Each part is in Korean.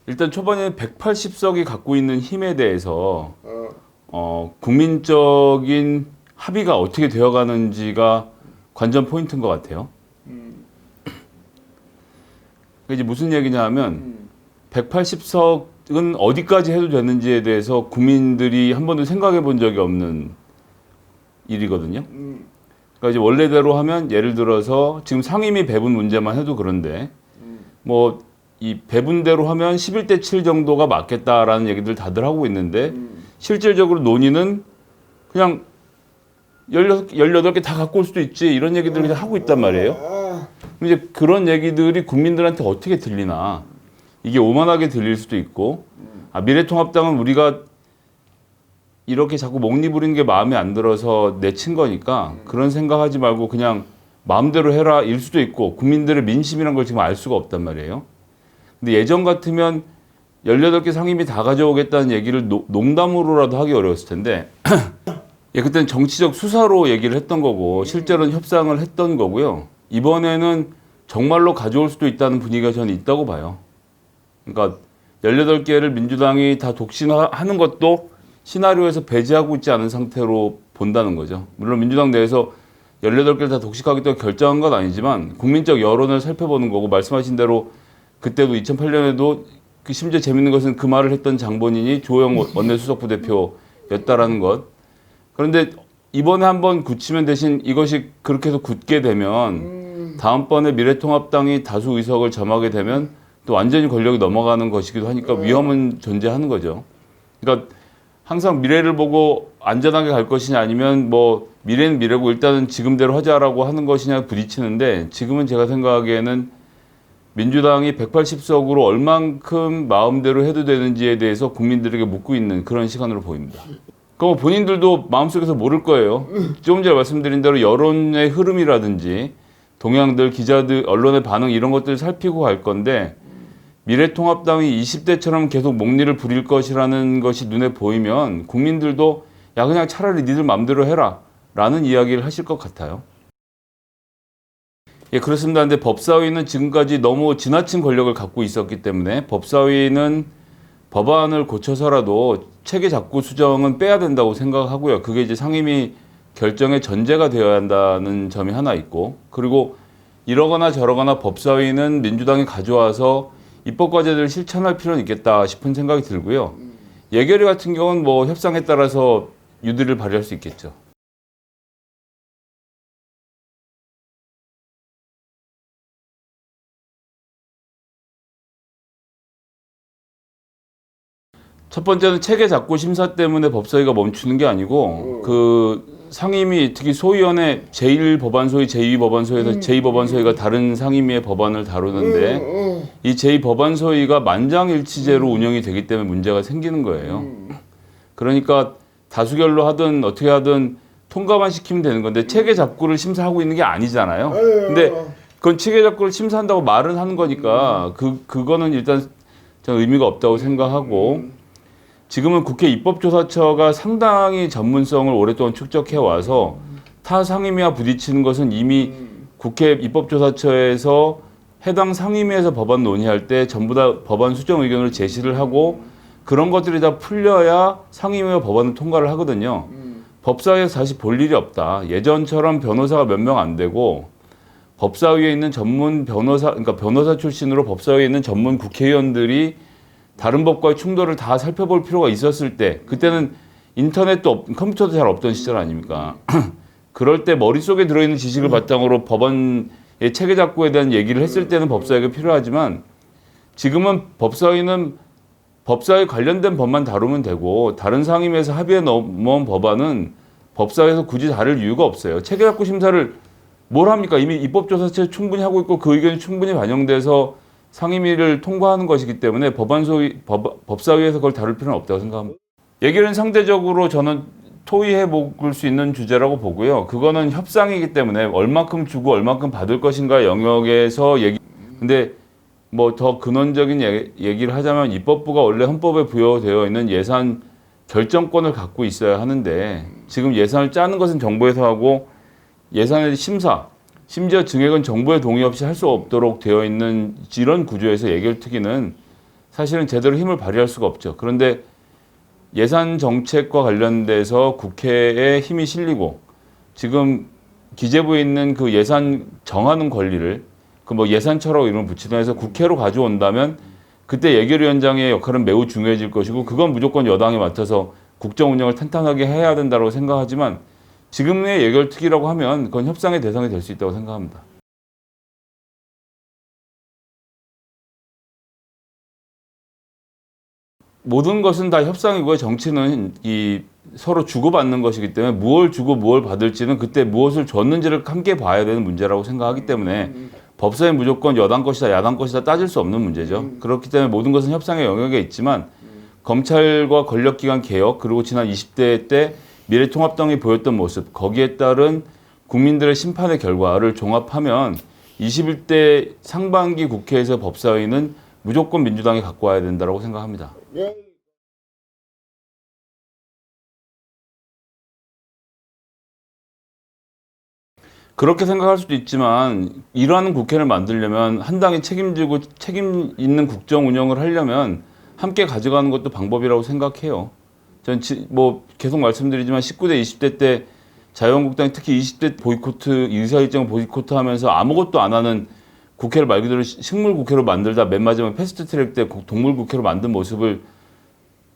일단 초반에 180석이 갖고 있는 힘에 대해서 국민적인 합의가 어떻게 되어가는지가 관전 포인트인 것 같아요. 이제 무슨 얘기냐 하면 180석은 어디까지 해도 되는지에 대해서 국민들이 한 번도 생각해 본 적이 없는 일이거든요. 그러니까 이제 원래대로 하면 예를 들어서 지금 상임위 배분 문제만 해도 그런데 뭐 이 배분대로 하면 11대 7 정도가 맞겠다라는 얘기들 다들 하고 있는데 실질적으로 논의는 그냥 18개 다 갖고 올 수도 있지 이런 얘기들을 그냥 하고 있단 말이에요. 이제 그런 얘기들이 국민들한테 어떻게 들리나 이게 오만하게 들릴 수도 있고 미래통합당은 우리가 이렇게 자꾸 목리 부리는 게 마음에 안 들어서 내친 거니까 그런 생각하지 말고 그냥 마음대로 해라 일 수도 있고 국민들의 민심이란 걸 지금 알 수가 없단 말이에요. 근데 예전 같으면 18개 상임위 다 가져오겠다는 얘기를 농담으로라도 하기 어려웠을 텐데 그때는 정치적 수사로 얘기를 했던 거고 실제로는 협상을 했던 거고요. 이번에는 정말로 가져올 수도 있다는 분위기가 저는 있다고 봐요. 그러니까 18개를 민주당이 다 독신하는 것도 시나리오에서 배제하고 있지 않은 상태로 본다는 거죠. 물론 민주당 내에서 18개를 다 독식하겠다고 결정한 건 아니지만 국민적 여론을 살펴보는 거고 말씀하신 대로 그때도 2008년에도 심지어 재밌는 것은 그 말을 했던 장본인이 조영 원내수석부 대표였다라는 것. 그런데 이번에 한번 굳히면 대신 이것이 그렇게 해서 굳게 되면 다음번에 미래통합당이 다수 의석을 점하게 되면 또 완전히 권력이 넘어가는 것이기도 하니까 위험은 존재하는 거죠. 그러니까 항상 미래를 보고 안전하게 갈 것이냐 아니면 뭐 미래는 미래고 일단은 지금대로 하자라고 하는 것이냐 부딪히는데 지금은 제가 생각하기에는 민주당이 180석으로 얼만큼 마음대로 해도 되는지에 대해서 국민들에게 묻고 있는 그런 시간으로 보입니다. 그럼 본인들도 마음속에서 모를 거예요. 조금 전에 말씀드린 대로 여론의 흐름이라든지 동향들, 기자들, 언론의 반응 이런 것들을 살피고 갈 건데 미래통합당이 20대처럼 계속 목리를 부릴 것이라는 것이 눈에 보이면 국민들도 야 그냥 차라리 니들 마음대로 해라 라는 이야기를 하실 것 같아요. 예, 그렇습니다. 근데 법사위는 지금까지 너무 지나친 권력을 갖고 있었기 때문에 법사위는 법안을 고쳐서라도 체계 작구 수정은 빼야 된다고 생각하고요. 그게 이제 상임위 결정의 전제가 되어야 한다는 점이 하나 있고 그리고 이러거나 저러거나 법사위는 민주당이 가져와서 입법과제들을 실천할 필요는 있겠다 싶은 생각이 들고요. 예결위 같은 경우는 뭐 협상에 따라서 유도리를 발휘할 수 있겠죠. 첫 번째는 체계 작구 심사 때문에 법사위가 멈추는 게 아니고 그 상임위 특히 소위원회 제1법안소위, 제2법안소위에서 제2법안소위가 다른 상임위의 법안을 다루는데 이 제2법안소위가 만장일치제로 운영이 되기 때문에 문제가 생기는 거예요. 그러니까 다수결로 하든 어떻게 하든 통과만 시키면 되는 건데 체계 작구를 심사하고 있는 게 아니잖아요. 근데 그건 체계 작구를 심사한다고 말은 하는 거니까 그거는 일단 저는 의미가 없다고 생각하고 지금은 국회 입법조사처가 상당히 전문성을 오랫동안 축적해 와서 타 상임위와 부딪히는 것은 이미 국회 입법조사처에서 해당 상임위에서 법안 논의할 때 전부 다 법안 수정 의견을 제시를 하고 그런 것들이 다 풀려야 상임위와 법안을 통과를 하거든요. 법사위에서 다시 볼 일이 없다. 예전처럼 변호사가 몇 명 안 되고 법사위에 있는 전문 변호사, 그러니까 변호사 출신으로 법사위에 있는 전문 국회의원들이 다른 법과의 충돌을 다 살펴볼 필요가 있었을 때 그때는 인터넷도 컴퓨터도 잘 없던 시절 아닙니까? 그럴 때 머릿속에 들어있는 지식을 바탕으로 법원의 체계 작구에 대한 얘기를 했을 때는 법사위가 필요하지만 지금은 법사위는 법사위 관련된 법만 다루면 되고 다른 상임위에서 합의에 넘어온 법안은 법사위에서 굳이 다룰 이유가 없어요. 체계 작구 심사를 뭘 합니까? 이미 입법조사체 충분히 하고 있고 그 의견이 충분히 반영돼서 상임위를 통과하는 것이기 때문에 법사위에서 그걸 다룰 필요는 없다고 생각합니다. 얘기는 상대적으로 저는 토의해 볼 수 있는 주제라고 보고요. 그거는 협상이기 때문에 얼마큼 주고 얼마큼 받을 것인가 영역에서 근데 뭐 더 근원적인 얘기를 하자면 입법부가 원래 헌법에 부여되어 있는 예산 결정권을 갖고 있어야 하는데 지금 예산을 짜는 것은 정부에서 하고 예산의 심사 심지어 증액은 정부의 동의 없이 할 수 없도록 되어 있는 이런 구조에서 예결특위는 사실은 제대로 힘을 발휘할 수가 없죠. 그런데 예산 정책과 관련돼서 국회에 힘이 실리고 지금 기재부에 있는 그 예산 정하는 권리를 그 뭐 예산처라고 이름을 붙이든 해서 국회로 가져온다면 그때 예결위원장의 역할은 매우 중요해질 것이고 그건 무조건 여당이 맡아서 국정 운영을 탄탄하게 해야 된다고 생각하지만 지금의 예결특위라고 하면 그건 협상의 대상이 될 수 있다고 생각합니다. 모든 것은 다 협상이고요. 정치는 이 서로 주고받는 것이기 때문에 무엇을 주고 무엇을 받을지는 그때 무엇을 줬는지를 함께 봐야 되는 문제라고 생각하기 때문에 법사위 무조건 여당 것이다 야당 것이다 따질 수 없는 문제죠. 그렇기 때문에 모든 것은 협상의 영역에 있지만 검찰과 권력기관 개혁 그리고 지난 20대 때 미래통합당이 보였던 모습 거기에 따른 국민들의 심판의 결과를 종합하면 21대 상반기 국회에서 법사위는 무조건 민주당이 갖고 와야 된다고 생각합니다. 그렇게 생각할 수도 있지만 이러한 국회를 만들려면 한 당이 책임지고 책임 있는 국정 운영을 하려면 함께 가져가는 것도 방법이라고 생각해요. 전 뭐 계속 말씀드리지만 19대, 20대 때 자유한국당이 특히 20대 보이코트, 의사일정 보이코트 하면서 아무것도 안 하는 국회를 말 그대로 식물 국회로 만들다 맨 마지막에 패스트트랙 때 동물 국회로 만든 모습을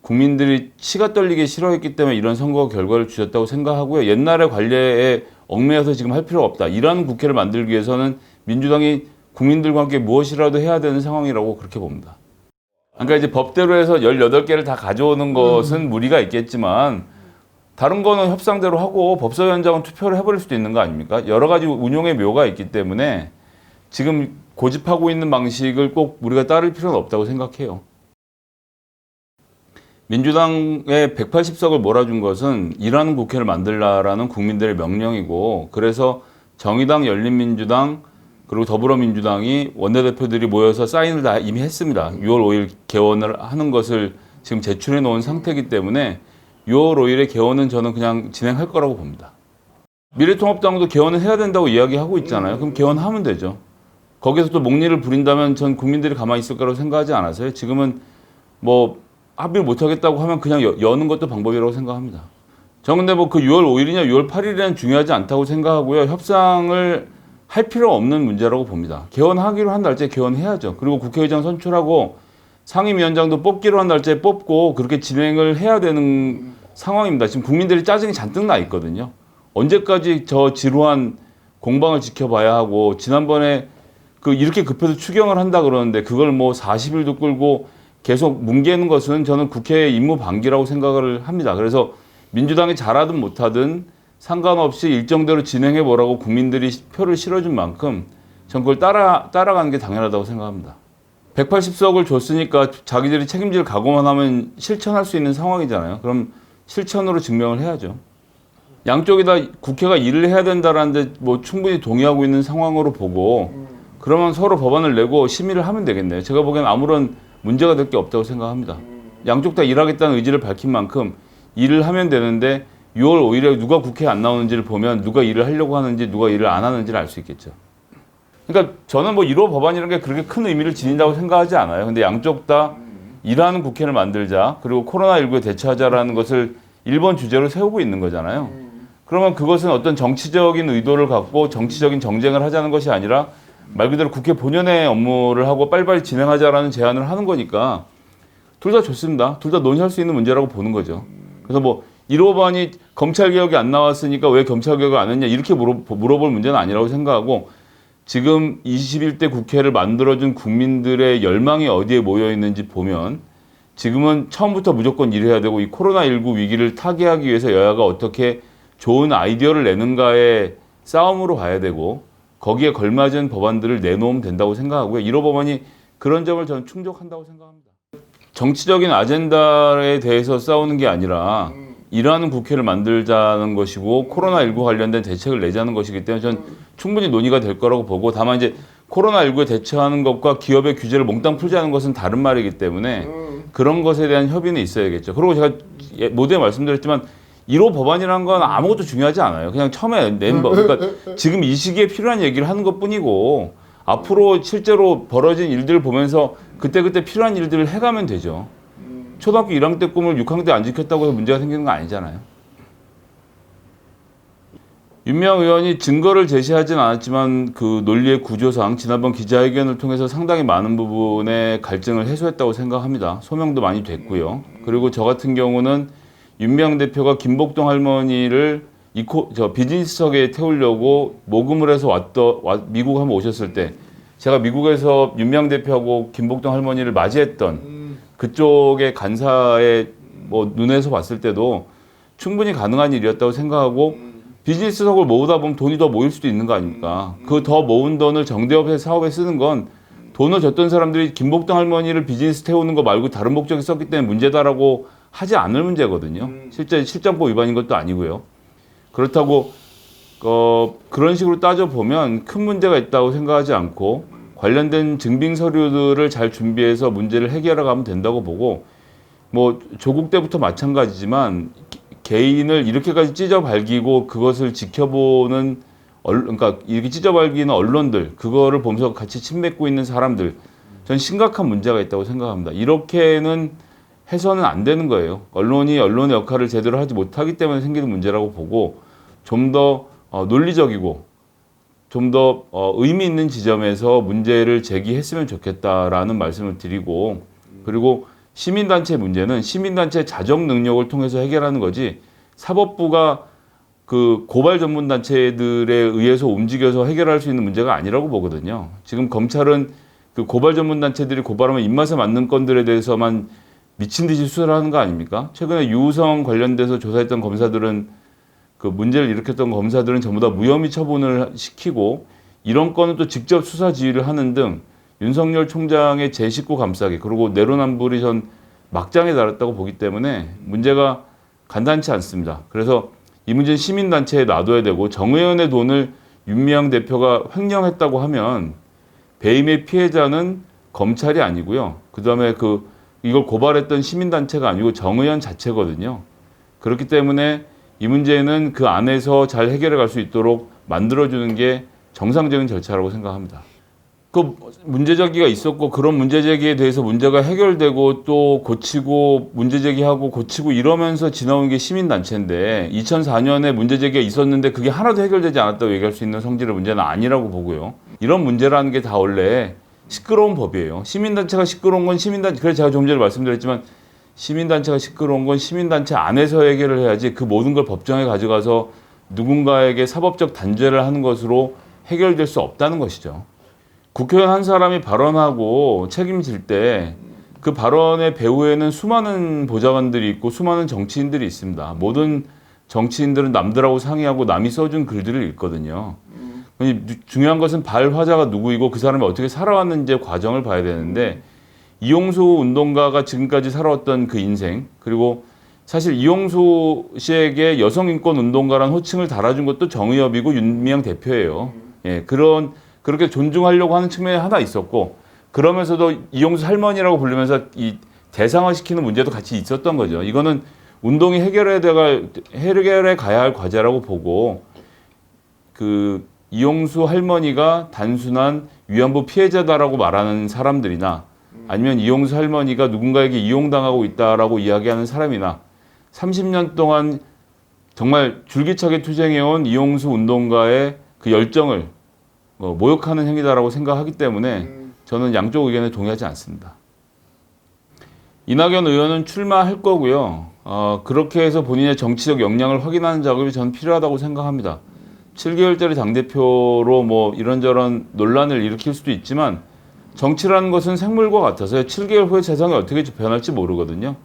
국민들이 치가 떨리게 싫어했기 때문에 이런 선거 결과를 주셨다고 생각하고요. 옛날의 관례에 얽매여서 지금 할 필요가 없다. 이런 국회를 만들기 위해서는 민주당이 국민들과 함께 무엇이라도 해야 되는 상황이라고 그렇게 봅니다. 그러니까 이제 법대로 해서 18개를 다 가져오는 것은 무리가 있겠지만 다른 거는 협상대로 하고 법사위원장은 투표를 해버릴 수도 있는 거 아닙니까? 여러 가지 운용의 묘가 있기 때문에 지금 고집하고 있는 방식을 꼭 우리가 따를 필요는 없다고 생각해요. 민주당의 180석을 몰아준 것은 일하는 국회를 만들라라는 국민들의 명령이고 그래서 정의당, 열린민주당 그리고 더불어민주당이 원내대표들이 모여서 사인을 다 이미 했습니다. 6월 5일 개원을 하는 것을 지금 제출해 놓은 상태이기 때문에 6월 5일에 개원은 저는 그냥 진행할 거라고 봅니다. 미래통합당도 개원을 해야 된다고 이야기하고 있잖아요. 그럼 개원하면 되죠. 거기서 또 목리를 부린다면 전 국민들이 가만히 있을 거라고 생각하지 않아서요. 지금은 뭐 합의를 못하겠다고 하면 그냥 여는 것도 방법이라고 생각합니다. 저 근데 뭐 그 6월 5일이냐 6월 8일이냐는 중요하지 않다고 생각하고요. 협상을 할 필요 없는 문제라고 봅니다. 개원하기로 한 날짜에 개원해야죠. 그리고 국회의장 선출하고 상임위원장도 뽑기로 한 날짜에 뽑고 그렇게 진행을 해야 되는 상황입니다. 지금 국민들이 짜증이 잔뜩 나 있거든요. 언제까지 저 지루한 공방을 지켜봐야 하고 지난번에 그 이렇게 급해서 추경을 한다 그러는데 그걸 뭐 40일도 끌고 계속 뭉개는 것은 저는 국회의 임무 방기라고 생각을 합니다. 그래서 민주당이 잘하든 못하든 상관없이 일정대로 진행해 보라고 국민들이 표를 실어준 만큼 전 그걸 따라가는 게 당연하다고 생각합니다. 180석을 줬으니까 자기들이 책임질 각오만 하면 실천할 수 있는 상황이잖아요. 그럼 실천으로 증명을 해야죠. 양쪽이 다 국회가 일을 해야 된다라는데 뭐 충분히 동의하고 있는 상황으로 보고 그러면 서로 법안을 내고 심의를 하면 되겠네요. 제가 보기엔 아무런 문제가 될 게 없다고 생각합니다. 양쪽 다 일하겠다는 의지를 밝힌 만큼 일을 하면 되는데 6월 5일에 누가 국회에 안 나오는지를 보면 누가 일을 하려고 하는지 누가 일을 안 하는지를 알 수 있겠죠. 그러니까 저는 뭐 1호 법안이라는 게 그렇게 큰 의미를 지닌다고 생각하지 않아요. 근데 양쪽 다 일하는 국회를 만들자 그리고 코로나19에 대처하자라는 것을 1번 주제로 세우고 있는 거잖아요. 그러면 그것은 어떤 정치적인 의도를 갖고 정치적인 정쟁을 하자는 것이 아니라 말 그대로 국회 본연의 업무를 하고 빨리빨리 진행하자라는 제안을 하는 거니까 둘 다 좋습니다. 둘 다 논의할 수 있는 문제라고 보는 거죠. 그래서 뭐 1호 법안이 검찰개혁이 안 나왔으니까 왜 검찰개혁을 안 했냐 이렇게 물어볼 문제는 아니라고 생각하고 지금 21대 국회를 만들어준 국민들의 열망이 어디에 모여 있는지 보면 지금은 처음부터 무조건 일해야 되고 이 코로나19 위기를 타개하기 위해서 여야가 어떻게 좋은 아이디어를 내는가의 싸움으로 가야 되고 거기에 걸맞은 법안들을 내놓으면 된다고 생각하고요. 1호 법안이 그런 점을 저는 충족한다고 생각합니다. 정치적인 아젠다에 대해서 싸우는 게 아니라 일하는 국회를 만들자는 것이고 코로나19 관련된 대책을 내자는 것이기 때문에 저는 충분히 논의가 될 거라고 보고 다만 이제 코로나19에 대처하는 것과 기업의 규제를 몽땅 풀자는 것은 다른 말이기 때문에 그런 것에 대한 협의는 있어야겠죠. 그리고 제가 모두에 말씀드렸지만 1호 법안이라는 건 아무것도 중요하지 않아요. 그냥 처음에 낸 법. 그러니까 지금 이 시기에 필요한 얘기를 하는 것 뿐이고 앞으로 실제로 벌어진 일들을 보면서 그때그때 필요한 일들을 해가면 되죠. 초등학교 1학년 때 꿈을 6학년 때 안 지켰다고 해서 문제가 생기는 거 아니잖아요. 윤미향 의원이 증거를 제시하진 않았지만 그 논리의 구조상 지난번 기자회견을 통해서 상당히 많은 부분의 갈증을 해소했다고 생각합니다. 소명도 많이 됐고요. 그리고 저 같은 경우는 윤미향 대표가 김복동 할머니를 비즈니스석에 태우려고 모금을 해서 미국 한번 오셨을 때 제가 미국에서 윤미향 대표하고 김복동 할머니를 맞이했던 그쪽의 간사의 눈에서 봤을 때도 충분히 가능한 일이었다고 생각하고 비즈니스석을 모으다 보면 돈이 더 모일 수도 있는 거 아닙니까? 그 더 모은 돈을 정대협 사업에 쓰는 건 돈을 줬던 사람들이 김복동 할머니를 비즈니스 태우는 거 말고 다른 목적에 썼기 때문에 문제다라고 하지 않을 문제거든요. 실제 실정법 위반인 것도 아니고요. 그렇다고 그런 식으로 따져보면 큰 문제가 있다고 생각하지 않고 관련된 증빙 서류들을 잘 준비해서 문제를 해결해 가면 된다고 보고 조국 때부터 마찬가지지만 개인을 이렇게까지 찢어 발기고 그것을 지켜보는 그러니까 이렇게 찢어 발기는 언론들 그거를 보면서 같이 침맺고 있는 사람들 전 심각한 문제가 있다고 생각합니다. 이렇게는 해서는 안 되는 거예요. 언론이 언론의 역할을 제대로 하지 못하기 때문에 생기는 문제라고 보고 좀 더 논리적이고 좀 더 의미 있는 지점에서 문제를 제기했으면 좋겠다라는 말씀을 드리고 그리고 시민단체 문제는 시민단체 자정 능력을 통해서 해결하는 거지 사법부가 그 고발 전문 단체들에 의해서 움직여서 해결할 수 있는 문제가 아니라고 보거든요. 지금 검찰은 그 고발 전문 단체들이 고발하면 입맛에 맞는 건들에 대해서만 미친 듯이 수사를 하는 거 아닙니까? 최근에 유우성 관련돼서 조사했던 검사들은 그 문제를 일으켰던 검사들은 전부 다 무혐의 처분을 시키고 이런 건은 또 직접 수사 지휘를 하는 등 윤석열 총장의 제 식구 감싸기 그리고 내로남불이 전 막장에 달했다고 보기 때문에 문제가 간단치 않습니다. 그래서 이 문제는 시민단체에 놔둬야 되고 정의연의 돈을 윤미향 대표가 횡령했다고 하면 배임의 피해자는 검찰이 아니고요. 그다음에 이걸 고발했던 시민단체가 아니고 정의연 자체거든요. 그렇기 때문에 이 문제는 그 안에서 잘 해결해 갈 수 있도록 만들어주는 게 정상적인 절차라고 생각합니다. 그 문제 제기가 있었고 그런 문제 제기에 대해서 문제가 해결되고 또 고치고 문제 제기하고 고치고 이러면서 지나온 게 시민단체인데 2004년에 문제 제기가 있었는데 그게 하나도 해결되지 않았다고 얘기할 수 있는 성질의 문제는 아니라고 보고요. 이런 문제라는 게 다 원래 시끄러운 법이에요. 시민단체가 시끄러운 건 시민단체, 그래서 제가 좀 전에 말씀드렸지만 시민단체가 시끄러운 건 시민단체 안에서 해결을 해야지 그 모든 걸 법정에 가져가서 누군가에게 사법적 단죄를 하는 것으로 해결될 수 없다는 것이죠. 국회의원 한 사람이 발언하고 책임질 때 그 발언의 배후에는 수많은 보좌관들이 있고 수많은 정치인들이 있습니다. 모든 정치인들은 남들하고 상의하고 남이 써준 글들을 읽거든요. 중요한 것은 발화자가 누구이고 그 사람이 어떻게 살아왔는지의 과정을 봐야 되는데 이용수 운동가가 지금까지 살아왔던 그 인생 그리고 사실 이용수 씨에게 여성인권 운동가라는 호칭을 달아준 것도 정의협이고 윤미향 대표예요. 예, 그렇게 존중하려고 하는 측면이 하나 있었고 그러면서도 이용수 할머니라고 부르면서 이 대상화시키는 문제도 같이 있었던 거죠. 이거는 운동이 해결해 가야 할 과제라고 보고 그 이용수 할머니가 단순한 위안부 피해자다라고 말하는 사람들이나 아니면 이용수 할머니가 누군가에게 이용당하고 있다라고 이야기하는 사람이나 30년 동안 정말 줄기차게 투쟁해온 이용수 운동가의 그 열정을 모욕하는 행위다라고 생각하기 때문에 저는 양쪽 의견에 동의하지 않습니다. 이낙연 의원은 출마할 거고요. 그렇게 해서 본인의 정치적 역량을 확인하는 작업이 저는 필요하다고 생각합니다. 7개월짜리 당대표로 이런저런 논란을 일으킬 수도 있지만 정치라는 것은 생물과 같아서요. 7개월 후에 세상이 어떻게 변할지 모르거든요.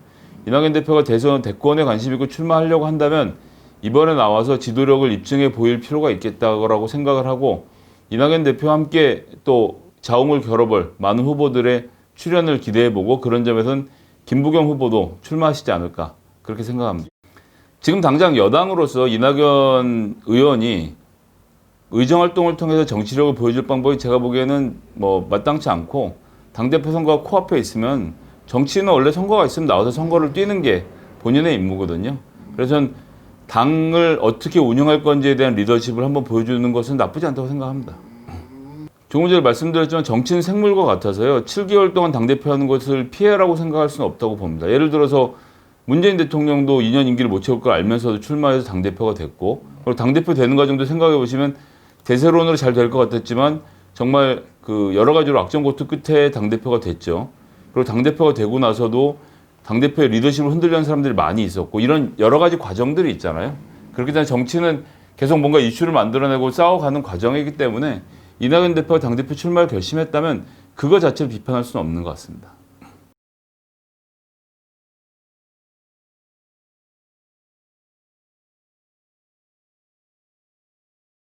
이낙연 대표가 대권에 관심 있고 출마하려고 한다면 이번에 나와서 지도력을 입증해 보일 필요가 있겠다고 생각을 하고 이낙연 대표와 함께 또 자웅을 겨뤄볼 많은 후보들의 출연을 기대해보고 그런 점에서는 김부겸 후보도 출마하시지 않을까 그렇게 생각합니다. 지금 당장 여당으로서 이낙연 의원이 의정활동을 통해서 정치력을 보여줄 방법이 제가 보기에는 마땅치 않고 당대표 선거가 코앞에 있으면 정치인은 원래 선거가 있으면 나와서 선거를 뛰는 게 본인의 임무거든요. 그래서 저는 당을 어떻게 운영할 건지에 대한 리더십을 한번 보여주는 것은 나쁘지 않다고 생각합니다. 조금 전에 말씀드렸지만 정치는 생물과 같아서요. 7개월 동안 당대표 하는 것을 피해라고 생각할 수는 없다고 봅니다. 예를 들어서 문재인 대통령도 2년 임기를 못 채울 걸 알면서도 출마해서 당대표가 됐고, 그리고 당대표 되는 과정도 생각해 보시면 대세론으로 잘 될 것 같았지만 정말 그 여러 가지로 악전고투 끝에 당대표가 됐죠. 그리고 당대표가 되고 나서도 당대표의 리더십을 흔들려는 사람들이 많이 있었고, 이런 여러 가지 과정들이 있잖아요. 그렇기 때문에 정치는 계속 뭔가 이슈를 만들어내고 싸워가는 과정이기 때문에 이낙연 대표가 당대표 출마를 결심했다면 그거 자체를 비판할 수는 없는 것 같습니다.